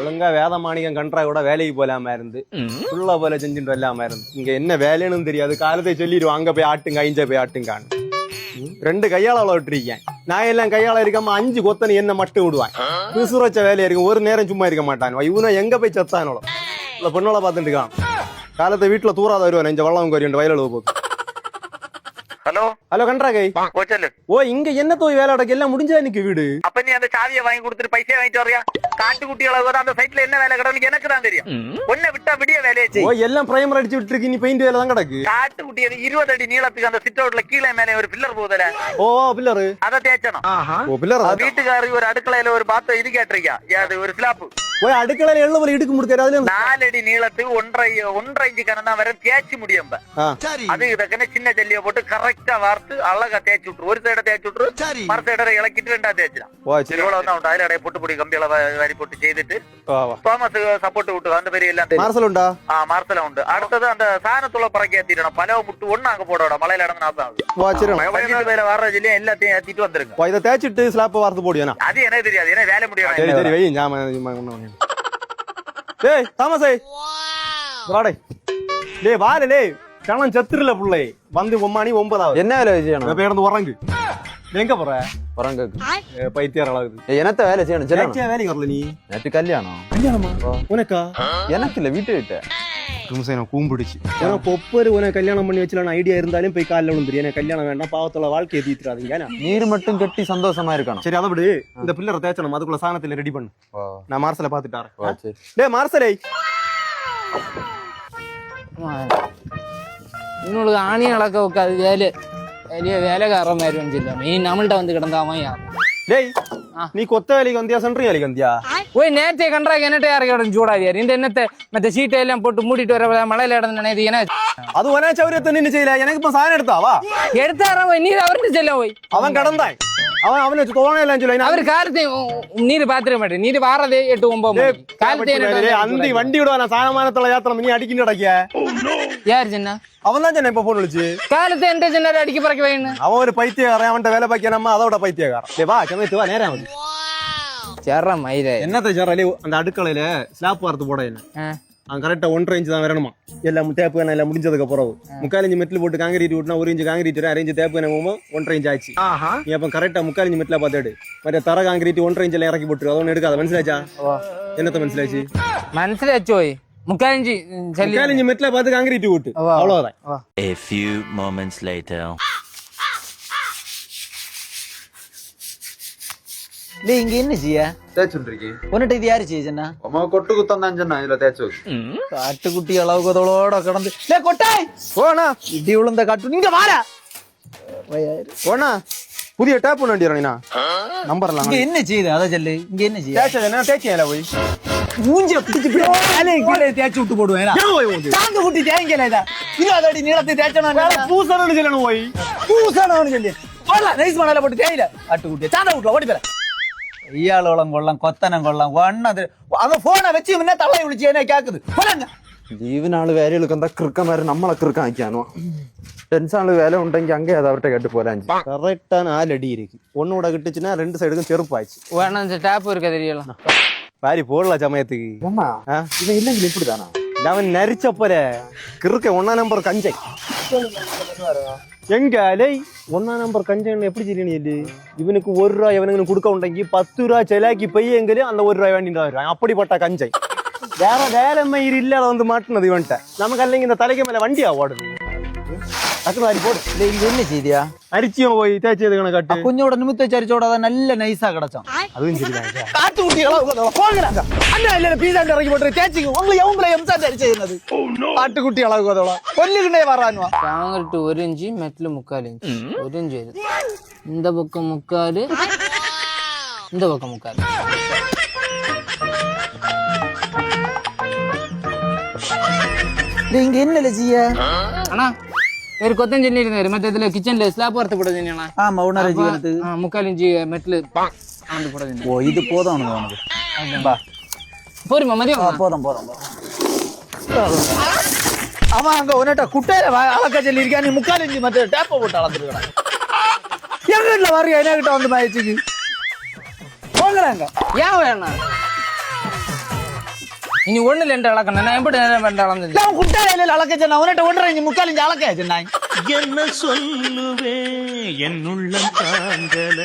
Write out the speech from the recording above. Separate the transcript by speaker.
Speaker 1: ஒழுங்கா வேதமாணிக்கம் கன்றா கூட வேலைக்கு போலாம இருந்து புள்ள போல செஞ்சுட்டு வரலாம இருந்து இங்க என்ன வேலைன்னு தெரியாது காலத்தை சொல்லிடுவோம் அங்க போய் ஆட்டுங்க இஞ்ச போய் ஆட்டுங்கான்னு 2 கையால விட்டுருக்கேன் நான் எல்லாம் கையால இருக்காம 5 கொத்தனை என்ன மட்டும் விடுவான் சுரச்ச வேலையா இருக்கும் ஒரு நேரம் சும்மா இருக்க மாட்டான் இவனை எங்க போய் செத்தானோட இல்ல பொண்ணோட பாத்துட்டு இருக்கான் காலத்தை வீட்டுல தூராத வருவான் இந்த வள்ளம் கோரி வயல போக்கு
Speaker 2: ஹலோ
Speaker 1: ஹலோ கன்றா கை
Speaker 2: சொல்லு.
Speaker 1: ஓ இங்க என்ன தோய் வேலை அடக்கு எல்லாம் முடிஞ்சா எனக்கு வீடு
Speaker 2: அப்ப நீ அந்த சாவியை வாங்கி கொடுத்துட்டு பைசா வாங்கிட்டு வரியா? காட்டுக்குட்டிகளை அந்த சைட்ல என்ன வேலை கிடக்கு எனக்கு தான் தெரியும். ஒன்ன விட்டா விடிய வேலையை
Speaker 1: ஓ
Speaker 2: செய்யும்.
Speaker 1: எல்லாம் பிரைமர் அடிச்சு விட்டு இருக்கு நீ பெயிண்ட் வேலை தான் கிடக்கு
Speaker 2: காட்டுக்குட்டி 20 அடி நீளத்துக்கு அந்த சிட் அவுட்ல கீழே மேலே ஒரு பில்லர் போகுதுல
Speaker 1: ஓ பில்லரு
Speaker 2: அதை தேய்ச்சணும்.
Speaker 1: ஓ பில்லர்
Speaker 2: வீட்டுக்காரி ஒரு அடுக்கலையில ஒரு பாத்த இது கேட்டிருக்கியா? அது ஒரு ஸ்லாப்
Speaker 1: போய் அடுக்கலையில எள்ள போல இடுக்கு முடிக்காது அதுல
Speaker 2: 4 அடி நீளத்துக்கு 1.5 இன்ச்சு கணம் தான் வர தேய்ச்சி முடியும். அது இதற்கன சின்ன ஜல்லியை போட்டு கரெக்டா வார்த்து அழகா தேய்ச்சி விட்டுரு. ஒரு சைட தேய்ச்சி விட்டுரு, மறு சைட இலக்கிட்டு 2 தேய்ச்சிடும். இவ்வளவுதான் அதில் அடைய போட்டு கம்பியில வாரி போட்டு செய்துட்டு தோமஸ் சப்போர்ட் விட்டு அந்த பெரிய எல்லாம்
Speaker 1: மார்சல் உண்டா?
Speaker 2: மார்சல உண்டு. அடுத்தது அந்த சாணத்துல பறக்க ஏத்திடணும். பலவை முட்டு ஒண்ணு அங்க போட மலையில இடந்து நாசம் வர்ற ஜல்லியும் எல்லாத்தையும் ஏத்திட்டு வந்துருங்க.
Speaker 1: இதை தேய்ச்சிட்டு ஸ்லாப்ப வார்த்து போடுவேனா?
Speaker 2: அது எனக்கு தெரியாது, ஏன்னா வேலை முடியாது.
Speaker 1: சரி சரி வை ஞாபகம். டேய் தாமஸே வாடே டேய் வாடே டேய் கணம் செத்துறல புள்ளை வந்து 9
Speaker 3: என்ன வேலை செய்யணும்?
Speaker 1: பேருந்து உறங்கு எங்க போற?
Speaker 3: உறங்கு
Speaker 1: பைத்தியார் அளவுக்கு
Speaker 3: என்னத்த வேலை செய்யணும்?
Speaker 1: வேலைக்கு வரல நீ?
Speaker 3: நேற்று கல்யாணம்.
Speaker 1: கல்யாணமா உனக்கா?
Speaker 3: எனக்கு இல்ல வீட்டு விட்ட
Speaker 1: கூம்பிடுச்சு பொப்பரு உனக்கு கல்யாணம் பண்ணி வச்சலாம் ஐடியா இருந்தாலும் போய் காலில் விழுந்துரு. எனக்கு கல்யாணம் வேண்டாம், பாவத்தோட வாழ்க்கையை தீத்துறாதீங்க.
Speaker 3: நீர் மட்டும் கட்டி சந்தோஷமா இருக்கணும்.
Speaker 1: சரி அதை விடு, இந்த பில்லரை தேய்ச்சணும், அதுக்குள்ள சாணத்துல ரெடி பண்ணு. நான் மார்சலை பாத்துட்டாரேன். டேய் மார்சலை
Speaker 4: இன்னொரு ஆணியை அளக்க உட்காது வேலை വലിയ വേലക്കാരന്മാരും വന്നില്ല. നീ നമ്മളുടെ വന്ന് കിടന്നാമയ്യാ.
Speaker 1: டேய் நீ கொத்த வேலைக்கு வந்தியா சென்ட்ரி வேலைக்கு வந்தியா?
Speaker 4: போய் நேரத்தை கண்டா என்னட்டே இறக்கி சூடாதியார். இந்த என்னத்தை மத்த சீட்டை எல்லாம் போட்டு மூடிட்டு வர மழையில இடந்து நினைது என்ன
Speaker 1: அது ஒரே சௌரியத்தை நின்று செய்யல. எனக்கு இப்ப சாணம் எடுத்தாவா?
Speaker 4: எடுத்தார போய் நீர் அவர்கிட்ட செல்ல போய்
Speaker 1: அவன் கடந்தாய் அவனை தோணையெல்லாம் சொல்லி
Speaker 4: அவர் காலத்தை நீர் பாத்துக்க மாட்டேன். நீர் வாரதே 8-9 காலத்தை
Speaker 1: அந்த வண்டி விடுவா. நான் சாயமானத்துல யாத்திரம் நீ அடிக்கிட்டு அடைக்க
Speaker 4: யாரு சின்ன
Speaker 1: அவன் தான் சொன்ன இப்ப போன் விളിச்சு
Speaker 4: காலத்தை எந்த சின்ன அடிக்க பறக்க வேணும்.
Speaker 1: அவன் ஒரு பைத்தியக்காரன், அவன்கிட்ட வேலை பார்க்க நம்ம அதோட பைத்தியக்காரன். வா சமயத்து வா நேரம் ஆகுது.
Speaker 4: சேர்ற மயிர
Speaker 1: என்னத்தை சேர்றாலே அந்த அடுக்கலையில ஸ்லாப் வார்த்து போட என்ன அவன் கரெக்டா 1.5 இன்ச்சு தான் வரணுமா. எல்லாம் தேப்பு எல்லாம் முடிஞ்சதுக்கு அப்புறம் 3/4 இன்ச்சு மெட்டில் போட்டு காங்கிரீட் விட்டுனா 1 இன்ச்சு காங்கிரீட் 2 இன்ச்சு தேப்பு என்ன 1.5 இன்ச்சு ஆச்சு. நீ அப்ப கரெக்டா 3/4 இன்ச்சு மெட்டில பார்த்துடு மற்ற தர காங்கிரீட் 1.5 இன்ச்சில் இறக்கி போட்டு அதொன்னு எடுக்காத. മനസ്സിലാച്ചാ? என்னத்த മനസ്സിലാச்சு?
Speaker 4: മനസ്സിലാച്ചു പോയി 3/4 ഇഞ്ച്
Speaker 1: 3/4 இன்ச்சு மெட்டில பார்த்து காங்கிரீட் விட்டு அவ்வளவுதான்.
Speaker 5: A few moments later.
Speaker 6: இங்க என்ன செய்ய
Speaker 3: தேய்ச்சுருக்கு
Speaker 6: ஒன்னுட்டு இது யாரு செய்யுன்னா
Speaker 3: கொட்டு குத்தம் தான் சொன்னா இதுல தேய்ச்சு
Speaker 6: காட்டுக்குட்டி அளவுக்கதோட கிடந்து கொட்டாய்
Speaker 1: போனா
Speaker 6: இடி விழுந்த காட்டு நீங்க வார
Speaker 1: போனா புதிய டேப் ஒன்று வண்டியா நம்பர்லாம்
Speaker 6: இங்க என்ன செய்யுது அதை சொல்லு. இங்க என்ன செய்ய
Speaker 1: தேய்ச்சது என்ன தேய்ச்சியா போய்
Speaker 6: மூஞ்சிய பிடிச்சு கீழே தேய்ச்சி விட்டு போடுவேன். தாங்க குட்டி தேங்கல இதா 20 அடி நீளத்தை தேய்ச்சணும்.
Speaker 1: பூசணும்னு சொல்லணும் போய்
Speaker 6: பூசணும்னு சொல்லி நைஸ் மணல போட்டு தேயில காட்டுக்குட்டிய சாந்த வீட்டுல ஓடி போற ஐயாளோளம் கொள்ளம் கொத்தனம் கொள்ளம் ஒன்னது அந்த போனை வச்சு முன்ன தள்ளை விழிச்சு என்ன கேக்குது போறாங்க.
Speaker 3: ലീവിനാള് വേലകൾക്ക് എന്താ കൃക്കന്മാര് നമ്മളെ കൃക്ക അയക്കാനോ ടെൻസാള് വേല ഉണ്ടെങ്കിൽ അങ്ങേ അത് അവരുടെ കേട്ട് പോരാൻ
Speaker 1: கரெக்டா 4 அடி இருக்கு. ஒன்னு கூட கிட்டுச்சுன்னா 2 சைடுக்கும் செருப்பு ஆச்சு.
Speaker 4: வேணாம் இந்த டேப் இருக்க தெரியலாம்
Speaker 1: வாரி போடலாம் சமயத்துக்கு.
Speaker 3: இவன் இல்லைங்க இப்படிதானா
Speaker 1: அவன் நரிச்சப்பல கிறுக்க 1 நம்பர் கஞ்சை எங்க அலை 1 நம்பர் கஞ்சைன்னு எப்படி தெரியணும்? இவனுக்கு 1 ரூபாய் இவனுக்கு கொடுக்க உണ്ടെങ്കിൽ 10 ரூபாய் செலாக்கி பையெങ്കിലും அந்த 1 ரூபாய் வேண்டிட்டு வருவான். அப்படிப்பட்ட கஞ்சை வேற வேலை மயிர் இல்லாத வந்து மாட்டினது இவன்ட்ட. நமக்கு அல்லங்க இந்த தலைக்கு மேல வண்டியா ஓடுது. டக்குனு வாரி போடு.
Speaker 6: இங்க என்ன செய்தியா
Speaker 1: அரிச்சியும் போய் தேய்ச்சது கட்டு
Speaker 6: കുഞ്ഞോടെ നിമിത്ത ചരിച്ചോടെ നല്ല നൈസാ കിടച്ചോ
Speaker 1: அதுவும் சரிதான்.
Speaker 6: കാട്ടുകുട്ടികളെ അന്ന അല്ലേ പീസാ ഇറങ്ങി പോട്ട് തേച്ച് ഉங்களை எவங்களை எம்சா தரிச்சு ചെയ്യുന്നത് കാട്ടുകുട്ടി അളവുകതോള കൊല്ലുകിണ്ടേ വരാനുവാ
Speaker 4: காங்கிரீட் 1 இன்ச்சு மெட்டில் 3/4 இன்ச்சு 1 இன்ச்சு வருது. இந்த பக்கம் 3/4 இந்த பக்கம் 3/4.
Speaker 6: இங்க என்ன செய்ய
Speaker 4: அண்ணா ஒரு கொத்தம் சொல்லி இருந்தாரு மொத்தத்துல கிச்சன்ல ஸ்லாப் வார்த்து போட சொன்னா.
Speaker 6: ஆமா உணர ஜீவனத்து
Speaker 4: 3/4 இன்ச்சு மெட்டில் ஆண்டு போட சொன்னா.
Speaker 6: ஓ இது போதும் உனக்கு பா
Speaker 4: போருமா மதியம்
Speaker 6: போதும் போதும் அவன் அங்க உன்னிட்ட குட்டையில அளக்க சொல்லி இருக்கா. நீ 3/4 இன்ச்சு மத்த டேப்ப போட்டு அளந்துருக்கா. எங்க வீட்டுல வர்றியா என்ன கிட்ட வந்து மயச்சுக்கு போங்கறாங்க.
Speaker 4: ஏன் வேணாம் இனி ஒண்ணுல ரெண்டு அளக்கணும் நான் எப்படி ரெண்டு அளந்து
Speaker 6: அவன் குட்டாயில அளக்க சொன்ன அவன்கிட்ட 1.5 இன்ச்சு 3/4 இன்ச்சு அளக்க சொன்னாங்க
Speaker 7: என்ன சொல்லுவே என் உள்ளம் தாங்கல